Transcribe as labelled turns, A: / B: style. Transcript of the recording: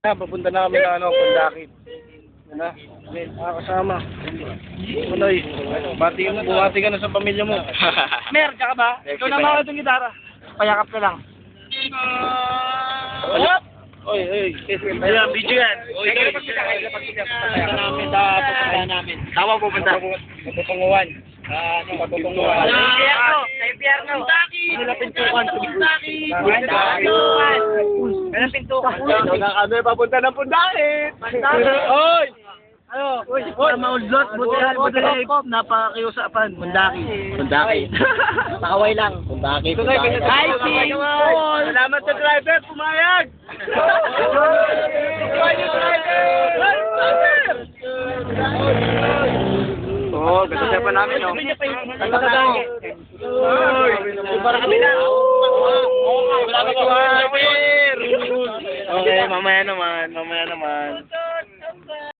A: Papunta na kami ng Pundakit. Yan na. Kasama. Unoy, bumati ka na sa pamilya mo.
B: Mer, ka ba? Ikaw na mawag ng gitara. Payakap ka lang.
A: Oy.
B: Ayan, video yan. Pupunta namin. Tawag pupunta.
A: Patutunguhan. Patutunguhan.
B: Sa impyerno. Ano pintukan? Ano pintukan?
A: Kami papunta ng Pundakit. Oy!
B: Ano? Para maudlot, buti napakakiusapan. Mundaki. Pakaway lang.
A: Pundakit.
B: Hi, Sing!
A: Salamat sa driver, pumayag! Oo, ganda pa namin, no? Para kami na! Wala ka pa, driver! Okay, mamaya naman.